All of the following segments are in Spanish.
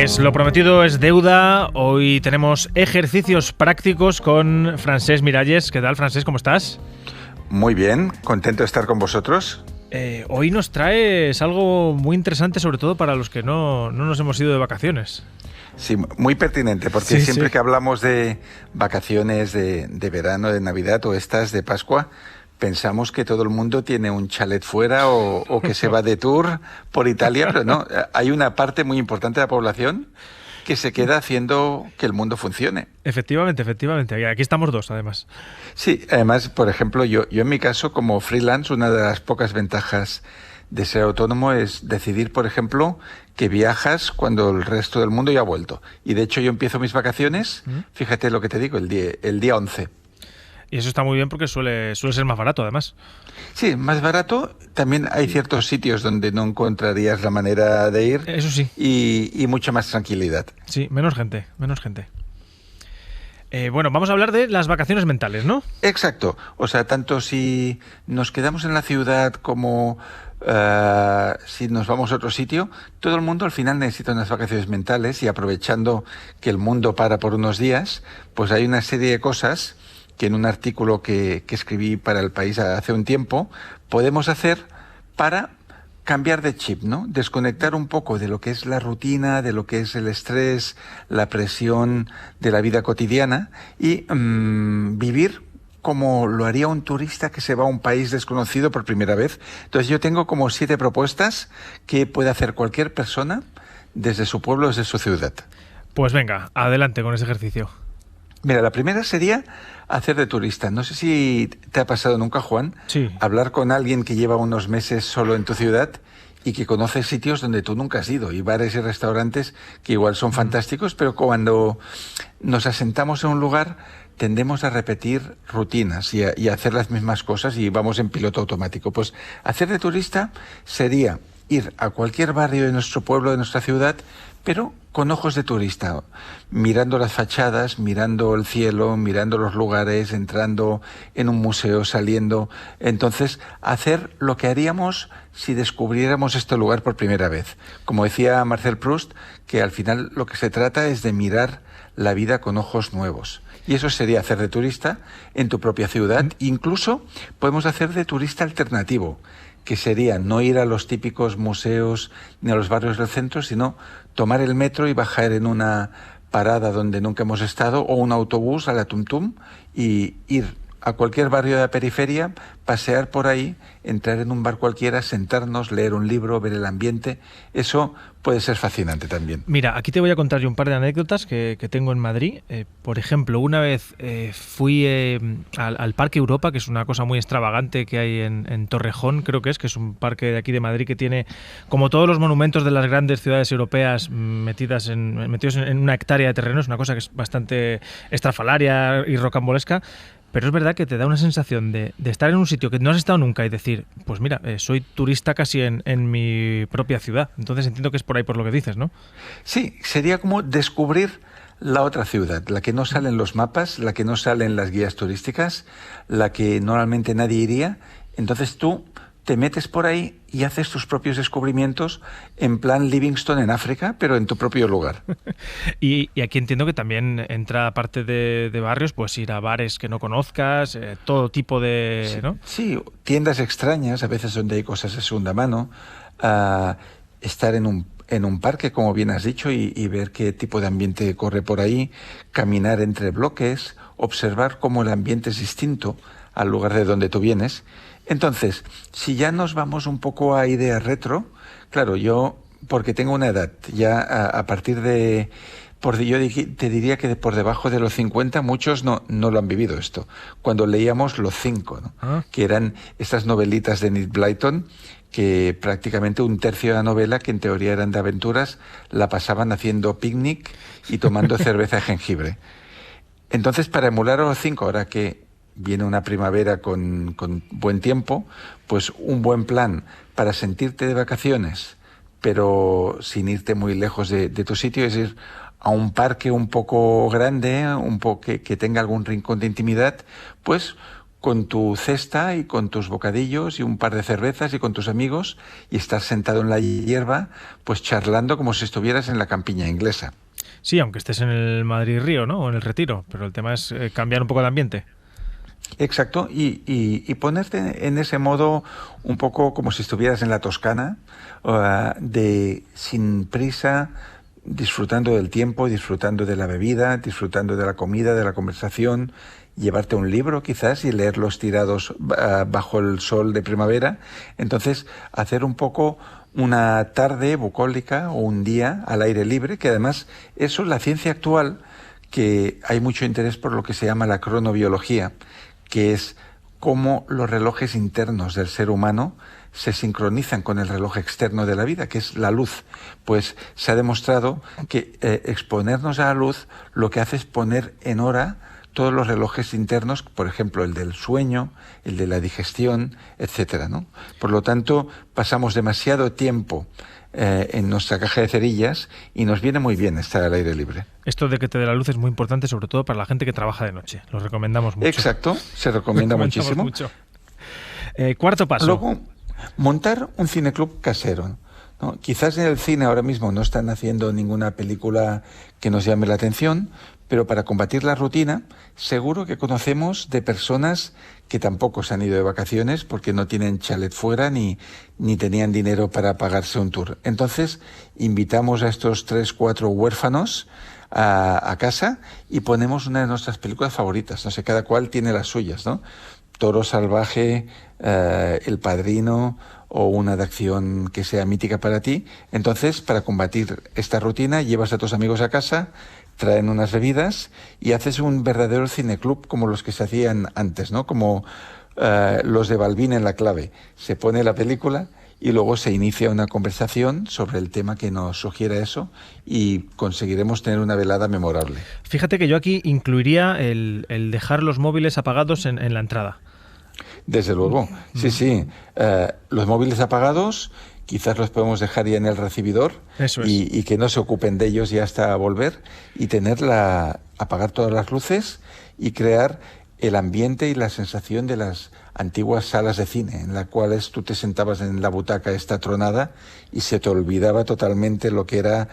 Pues lo prometido es deuda. Hoy tenemos ejercicios prácticos con Francesc Miralles. ¿Qué tal, Francesc? ¿Cómo estás? Muy bien, contento de estar con vosotros. Hoy nos traes algo muy interesante, sobre todo para los que no nos hemos ido de vacaciones. Sí, muy pertinente, porque siempre que hablamos de vacaciones de verano, de Navidad o estas de Pascua, pensamos que todo el mundo tiene un chalet fuera o que se va de tour por Italia, pero no, hay una parte muy importante de la población que se queda haciendo que el mundo funcione. Efectivamente. Aquí estamos dos, además. Sí, además, por ejemplo, yo en mi caso, como freelance, una de las pocas ventajas de ser autónomo es decidir, por ejemplo, que viajas cuando el resto del mundo ya ha vuelto. Y de hecho yo empiezo mis vacaciones, fíjate lo que te digo, el día 11. Y eso está muy bien porque suele ser más barato, además. Sí, más barato. También hay ciertos sitios donde no encontrarías la manera de ir. Eso sí. Y mucha más tranquilidad. Sí, menos gente. Bueno, vamos a hablar de las vacaciones mentales, ¿no? Exacto. O sea, tanto si nos quedamos en la ciudad como si nos vamos a otro sitio, todo el mundo al final necesita unas vacaciones mentales y aprovechando que el mundo para por unos días, pues hay una serie de cosas que en un artículo que escribí para El País hace un tiempo, podemos hacer para cambiar de chip, ¿no? Desconectar un poco de lo que es la rutina, de lo que es el estrés, la presión de la vida cotidiana y vivir como lo haría un turista que se va a un país desconocido por primera vez. Entonces yo tengo como 7 propuestas que puede hacer cualquier persona desde su pueblo, desde su ciudad. Pues venga, adelante con ese ejercicio. Mira, la primera sería hacer de turista. No sé si te ha pasado nunca, Juan, sí, hablar con alguien que lleva unos meses solo en tu ciudad y que conoce sitios donde tú nunca has ido, y bares y restaurantes que igual son fantásticos, pero cuando nos asentamos en un lugar tendemos a repetir rutinas y a hacer las mismas cosas y vamos en piloto automático. Pues hacer de turista sería ir a cualquier barrio de nuestro pueblo, de nuestra ciudad, pero con ojos de turista, mirando las fachadas, mirando el cielo, mirando los lugares, entrando en un museo, saliendo. Entonces, hacer lo que haríamos si descubriéramos este lugar por primera vez. Como decía Marcel Proust, que al final lo que se trata es de mirar la vida con ojos nuevos. Y eso sería hacer de turista en tu propia ciudad. Incluso podemos hacer de turista alternativo, que sería no ir a los típicos museos ni a los barrios del centro, sino tomar el metro y bajar en una parada donde nunca hemos estado o un autobús a la Tum y ir a cualquier barrio de la periferia, pasear por ahí, entrar en un bar cualquiera, sentarnos, leer un libro, ver el ambiente. Eso puede ser fascinante también. Mira, aquí te voy a contar yo un par de anécdotas que tengo en Madrid. Por ejemplo, una vez fui al Parque Europa, que es una cosa muy extravagante que hay en Torrejón, creo que es un parque de aquí de Madrid que tiene, como todos los monumentos de las grandes ciudades europeas, metidos en una hectárea de terreno. Es una cosa que es bastante estrafalaria y rocambolesca. Pero es verdad que te da una sensación de estar en un sitio que no has estado nunca y decir, pues mira, soy turista casi en mi propia ciudad. Entonces entiendo que es por ahí por lo que dices, ¿no? Sí, sería como descubrir la otra ciudad, la que no sale en los mapas, la que no sale en las guías turísticas, la que normalmente nadie iría. Entonces tú te metes por ahí y haces tus propios descubrimientos en plan Livingstone en África, pero en tu propio lugar. Y aquí entiendo que también entra, aparte de barrios, pues ir a bares que no conozcas, todo tipo de... Sí, ¿no? sí, tiendas extrañas, a veces donde hay cosas de segunda mano, estar en un parque, como bien has dicho, y ver qué tipo de ambiente corre por ahí, caminar entre bloques, observar cómo el ambiente es distinto al lugar de donde tú vienes. Entonces, si ya nos vamos un poco a ideas retro, claro, yo, porque tengo una edad, ya a partir de... yo te diría que por debajo de los 50 muchos no lo han vivido esto. Cuando leíamos Los Cinco, ¿no? Que eran estas novelitas de Enid Blyton, que prácticamente un tercio de la novela, que en teoría eran de aventuras, la pasaban haciendo picnic y tomando cerveza de jengibre. Entonces, para emular a Los Cinco, ahora que viene una primavera con buen tiempo, pues un buen plan para sentirte de vacaciones, pero sin irte muy lejos de tu sitio, es ir a un parque un poco grande, que tenga algún rincón de intimidad, pues con tu cesta y con tus bocadillos y un par de cervezas y con tus amigos y estar sentado en la hierba, pues charlando como si estuvieras en la campiña inglesa. Sí, aunque estés en el Madrid-Río, ¿no? O en el Retiro, pero el tema es cambiar un poco el ambiente. Exacto, y ponerte en ese modo un poco como si estuvieras en la Toscana, de sin prisa, disfrutando del tiempo, disfrutando de la bebida, disfrutando de la comida, de la conversación, llevarte un libro quizás y leerlos tirados bajo el sol de primavera. Entonces, hacer un poco una tarde bucólica o un día al aire libre, que además eso, la ciencia actual, que hay mucho interés por lo que se llama la cronobiología, que es cómo los relojes internos del ser humano se sincronizan con el reloj externo de la vida, que es la luz. Pues se ha demostrado que exponernos a la luz lo que hace es poner en hora todos los relojes internos, por ejemplo, el del sueño, el de la digestión, etcétera, ¿no? Por lo tanto, pasamos demasiado tiempo en nuestra caja de cerillas y nos viene muy bien estar al aire libre. Esto de que te dé la luz es muy importante, sobre todo para la gente que trabaja de noche. Lo recomendamos mucho. Exacto, se recomienda muchísimo. Mucho. Cuarto paso. Luego, montar un cineclub casero, ¿no? Quizás en el cine ahora mismo no están haciendo ninguna película que nos llame la atención, pero para combatir la rutina, seguro que conocemos de personas que tampoco se han ido de vacaciones porque no tienen chalet fuera ni tenían dinero para pagarse un tour. Entonces, invitamos a estos 3-4 huérfanos a casa y ponemos una de nuestras películas favoritas. No sé, cada cual tiene las suyas, ¿no? Toro Salvaje, El Padrino o una de acción que sea mítica para ti. Entonces, para combatir esta rutina, llevas a tus amigos a casa, traen unas bebidas y haces un verdadero cineclub como los que se hacían antes, ¿no? Como los de Balbín en La Clave. Se pone la película y luego se inicia una conversación sobre el tema que nos sugiera eso y conseguiremos tener una velada memorable. Fíjate que yo aquí incluiría el dejar los móviles apagados en la entrada. Desde luego, sí. Los móviles apagados quizás los podemos dejar ya en el recibidor. Eso es. Y que no se ocupen de ellos ya hasta volver y apagar todas las luces y crear el ambiente y la sensación de las antiguas salas de cine, en las cuales tú te sentabas en la butaca esta tronada y se te olvidaba totalmente lo que era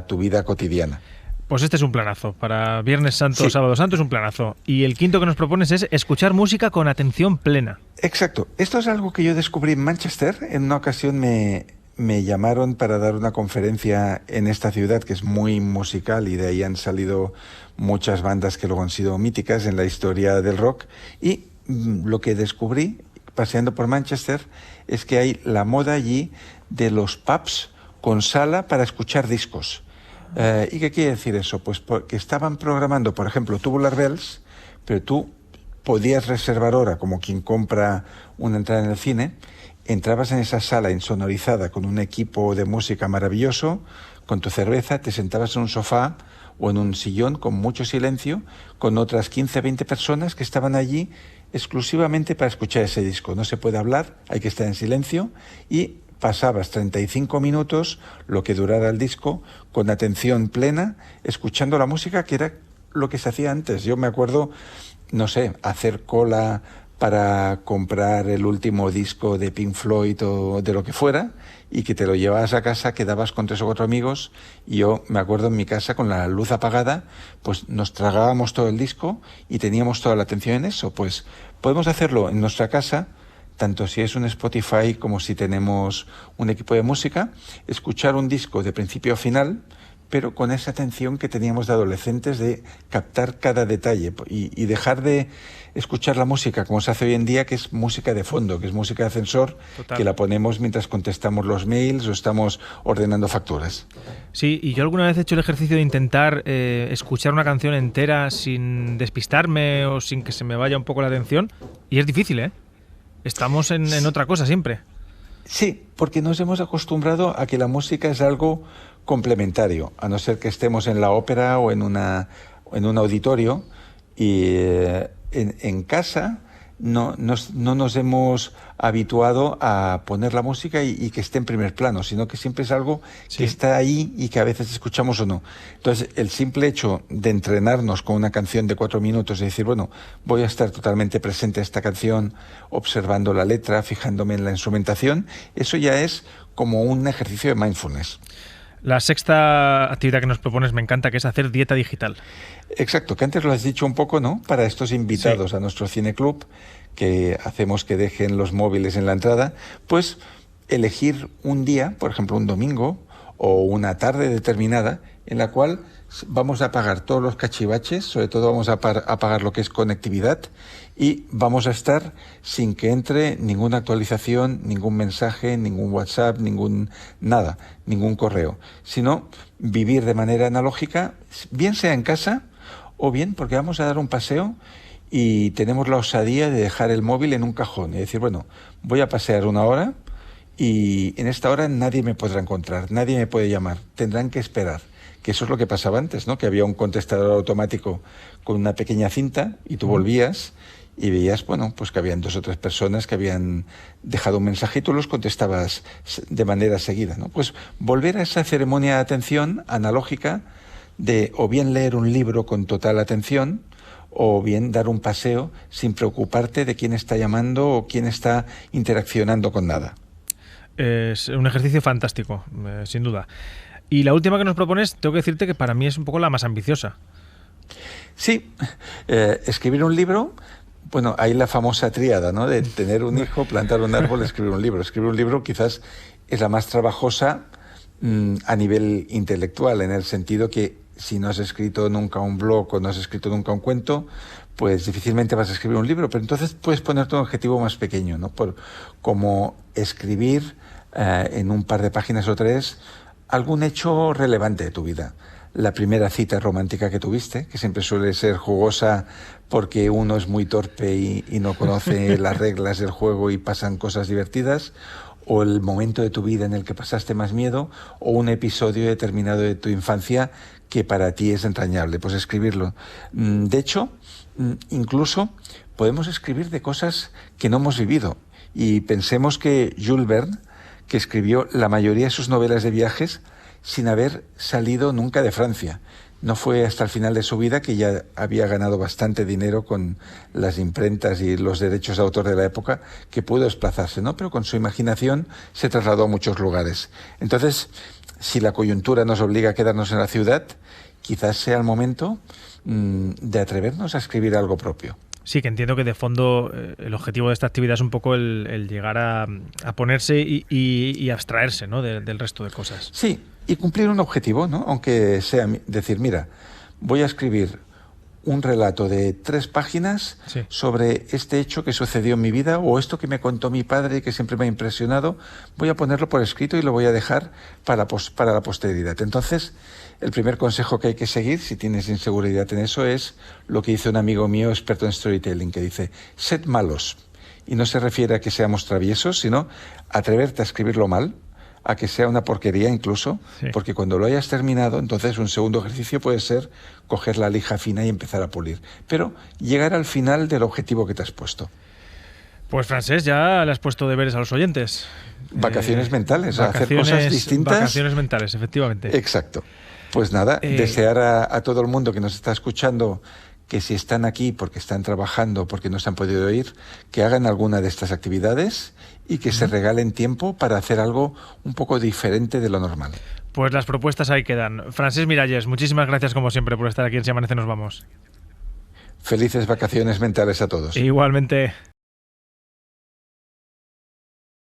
tu vida cotidiana. Pues este es un planazo. Para Viernes Santo, Sí. Sábado Santo es un planazo. Y el quinto que nos propones es escuchar música con atención plena. Exacto. Esto es algo que yo descubrí en Manchester. En una ocasión me llamaron para dar una conferencia en esta ciudad que es muy musical y de ahí han salido muchas bandas que luego han sido míticas en la historia del rock. Y lo que descubrí paseando por Manchester es que hay la moda allí de los pubs con sala para escuchar discos. ¿Y qué quiere decir eso? Pues que estaban programando, por ejemplo, Tubular Bells, pero tú podías reservar hora como quien compra una entrada en el cine, entrabas en esa sala insonorizada con un equipo de música maravilloso, con tu cerveza, te sentabas en un sofá o en un sillón con mucho silencio, con otras 15-20 personas que estaban allí exclusivamente para escuchar ese disco. No se puede hablar, hay que estar en silencio y pasabas 35 minutos, lo que durara el disco, con atención plena, escuchando la música, que era lo que se hacía antes. Yo me acuerdo, no sé, hacer cola para comprar el último disco de Pink Floyd o de lo que fuera, y que te lo llevabas a casa, quedabas con 3 o 4 amigos, y yo me acuerdo en mi casa con la luz apagada, pues nos tragábamos todo el disco y teníamos toda la atención en eso. Pues podemos hacerlo en nuestra casa, tanto si es un Spotify como si tenemos un equipo de música, escuchar un disco de principio a final, pero con esa atención que teníamos de adolescentes de captar cada detalle y dejar de escuchar la música como se hace hoy en día, que es música de fondo, que es música de ascensor. Total. Que la ponemos mientras contestamos los mails o estamos ordenando facturas. Sí, y yo alguna vez he hecho el ejercicio de intentar escuchar una canción entera sin despistarme o sin que se me vaya un poco la atención, y es difícil, ¿eh? Estamos en otra cosa siempre. Sí, porque nos hemos acostumbrado a que la música es algo complementario, a no ser que estemos en la ópera o en un auditorio. Y en casa no nos hemos habituado a poner la música y que esté en primer plano, sino que siempre es algo que está ahí y que a veces escuchamos o no. Entonces, el simple hecho de entrenarnos con una canción de 4 minutos y decir, bueno, voy a estar totalmente presente a esta canción, observando la letra, fijándome en la instrumentación, eso ya es como un ejercicio de mindfulness. La sexta actividad que nos propones me encanta, que es hacer dieta digital. Exacto, que antes lo has dicho un poco, ¿no? Para estos invitados a nuestro cineclub, que hacemos que dejen los móviles en la entrada, pues elegir un día, por ejemplo un domingo o una tarde determinada, en la cual vamos a apagar todos los cachivaches, sobre todo vamos a apagar lo que es conectividad, y vamos a estar sin que entre ninguna actualización, ningún mensaje, ningún WhatsApp, ningún correo, sino vivir de manera analógica, bien sea en casa o bien porque vamos a dar un paseo y tenemos la osadía de dejar el móvil en un cajón y decir, bueno, voy a pasear 1 hora y en esta hora nadie me podrá encontrar, nadie me puede llamar, tendrán que esperar. Que eso es lo que pasaba antes, ¿no? Que había un contestador automático con una pequeña cinta y tú volvías y veías, bueno, pues que habían 2 o 3 personas que habían dejado un mensaje y tú los contestabas de manera seguida, ¿no? Pues volver a esa ceremonia de atención analógica de o bien leer un libro con total atención o bien dar un paseo sin preocuparte de quién está llamando o quién está interaccionando con nada. Es un ejercicio fantástico, sin duda. Y la última que nos propones, tengo que decirte que para mí es un poco la más ambiciosa. Sí, escribir un libro, bueno, hay la famosa tríada, ¿no? De tener un hijo, plantar un árbol, escribir un libro. Escribir un libro quizás es la más trabajosa a nivel intelectual, en el sentido que si no has escrito nunca un blog o no has escrito nunca un cuento, pues difícilmente vas a escribir un libro. Pero entonces puedes ponerte un objetivo más pequeño, ¿no? Como escribir en un par de páginas o 3 algún hecho relevante de tu vida. La primera cita romántica que tuviste, que siempre suele ser jugosa porque uno es muy torpe y no conoce las reglas del juego y pasan cosas divertidas, o el momento de tu vida en el que pasaste más miedo, o un episodio determinado de tu infancia que para ti es entrañable, pues escribirlo. De hecho, incluso podemos escribir de cosas que no hemos vivido. Y pensemos que Jules Verne, que escribió la mayoría de sus novelas de viajes sin haber salido nunca de Francia. No fue hasta el final de su vida, que ya había ganado bastante dinero con las imprentas y los derechos de autor de la época, que pudo desplazarse, ¿no? Pero con su imaginación se trasladó a muchos lugares. Entonces, si la coyuntura nos obliga a quedarnos en la ciudad, quizás sea el momento de atrevernos a escribir algo propio. Sí, que entiendo que de fondo el objetivo de esta actividad es un poco el llegar a ponerse y abstraerse, ¿no? del resto de cosas. Sí, y cumplir un objetivo, ¿no? Aunque sea decir, mira, voy a escribir un relato de 3 páginas sobre este hecho que sucedió en mi vida o esto que me contó mi padre y que siempre me ha impresionado, voy a ponerlo por escrito y lo voy a dejar para la posteridad. Entonces, el primer consejo que hay que seguir, si tienes inseguridad en eso, es lo que dice un amigo mío experto en storytelling, que dice, sed malos. Y no se refiere a que seamos traviesos, sino atreverte a escribirlo mal, a que sea una porquería incluso, porque cuando lo hayas terminado, entonces un segundo ejercicio puede ser coger la lija fina y empezar a pulir. Pero llegar al final del objetivo que te has puesto. Pues Francesc, ya le has puesto deberes a los oyentes. Vacaciones mentales, hacer cosas distintas. Vacaciones mentales, efectivamente. Exacto. Pues nada, desear a todo el mundo que nos está escuchando que si están aquí porque están trabajando, porque no se han podido ir, que hagan alguna de estas actividades y que se regalen tiempo para hacer algo un poco diferente de lo normal. Pues las propuestas ahí quedan. Francesc Miralles, muchísimas gracias como siempre por estar aquí en Si Amanece Nos Vamos. Felices vacaciones mentales a todos. Igualmente.